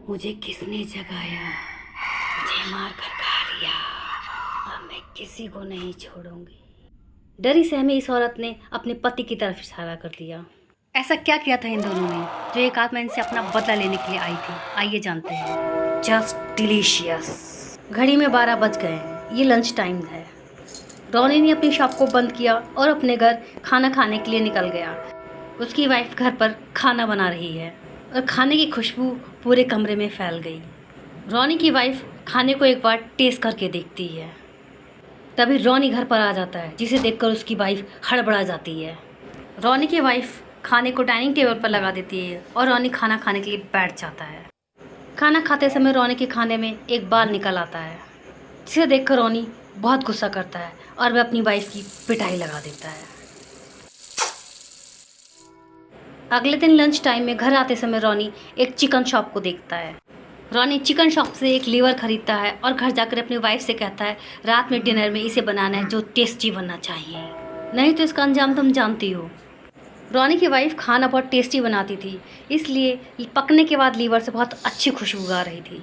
मुझे किसने जगाया, मुझे मार कर खा लिया, अब मैं किसी को नहीं छोड़ूंगी। डरी सहमी इस औरत ने अपने पति की तरफ इशारा कर दिया। ऐसा क्या किया था इन दोनों ने जो एक आत्मा इनसे अपना बदला लेने के लिए आई थी? आइए जानते हैं। Just delicious. घड़ी में 12 बज गए हैं, ये लंच टाइम है। रोनी ने अपनी शॉप को बंद किया और अपने घर खाना खाने के लिए निकल गया। उसकी वाइफ घर पर खाना बना रही है और खाने की खुशबू पूरे कमरे में फैल गई। रोनी की वाइफ खाने को एक बार टेस्ट करके देखती है। तभी रोनी घर पर आ जाता है, जिसे देखकर उसकी वाइफ हड़बड़ा जाती है। रोनी की वाइफ खाने को डाइनिंग टेबल पर लगा देती है और रोनी खाना खाने के लिए बैठ जाता है। खाना खाते समय रोनी के खाने में एक बाल निकल आता है, जिसे देखकर रोनी बहुत गुस्सा करता है और वह अपनी वाइफ की पिटाई लगा देता है। अगले दिन लंच टाइम में घर आते समय रोनी एक चिकन शॉप को देखता है। रोनी चिकन शॉप से एक लीवर खरीदता है और घर जाकर अपनी वाइफ से कहता है रात में डिनर में इसे बनाना है जो टेस्टी बनना चाहिए, नहीं तो इसका अंजाम तुम जानती हो। रोनी की वाइफ खाना बहुत टेस्टी बनाती थी, इसलिए पकने के बाद लीवर से बहुत अच्छी खुशबू आ रही थी।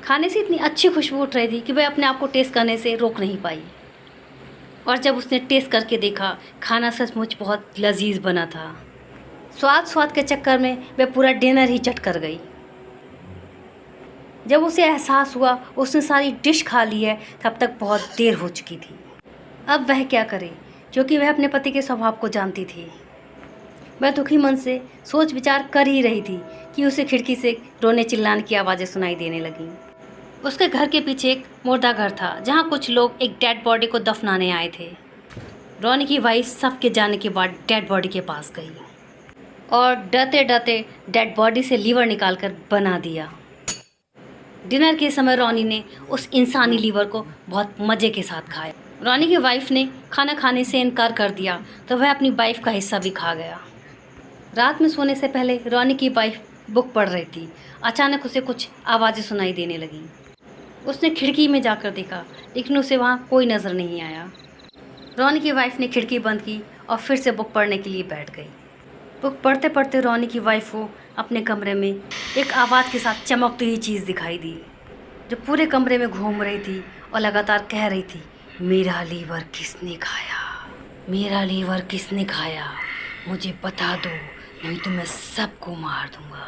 खाने से इतनी अच्छी खुशबू उठ रही थी कि वह अपने आप को टेस्ट करने से रोक नहीं पाई। और जब उसने टेस्ट करके देखा, खाना सचमुच बहुत लजीज बना था। स्वाद के चक्कर में वह पूरा डिनर ही चट कर गई। जब उसे एहसास हुआ उसने सारी डिश खा ली है, तब तक बहुत देर हो चुकी थी। अब वह क्या करे, क्योंकि वह अपने पति के स्वभाव को जानती थी। वह दुखी मन से सोच विचार कर ही रही थी कि उसे खिड़की से रोने चिल्लाने की आवाज़ें सुनाई देने लगीं। उसके घर के पीछे एक मुर्दा घर था, जहाँ कुछ लोग एक डेड बॉडी को दफनाने आए थे। रोनी की वाइफ सबके जाने के बाद डेड बॉडी के पास गई और डरते डरते डेड बॉडी से लीवर निकालकर बना दिया। डिनर के समय रोनी ने उस इंसानी लीवर को बहुत मज़े के साथ खाया। रोनी की वाइफ ने खाना खाने से इनकार कर दिया तो वह अपनी वाइफ का हिस्सा भी खा गया। रात में सोने से पहले रोनी की वाइफ बुक पढ़ रही थी। अचानक उसे कुछ आवाज़ें सुनाई देने लगीं। उसने खिड़की में जाकर देखा, लेकिन उसे वहाँ कोई नज़र नहीं आया। रोनी की वाइफ ने खिड़की बंद की और फिर से बुक पढ़ने के लिए बैठ गई। बुक पढ़ते पढ़ते रोनी की वाइफ को अपने कमरे में एक आवाज़ के साथ चमकती हुई चीज़ दिखाई दी, जो पूरे कमरे में घूम रही थी और लगातार कह रही थी, मेरा लीवर किसने खाया, मेरा लीवर किसने खाया, मुझे बता दो, नहीं तो मैं सबको मार दूंगा।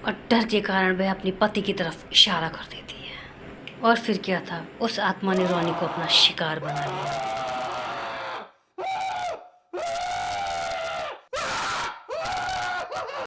और डर के कारण वह अपने पति की तरफ इशारा कर देती है। और फिर क्या था, उस आत्मा ने रोनी को अपना शिकार बना लिया।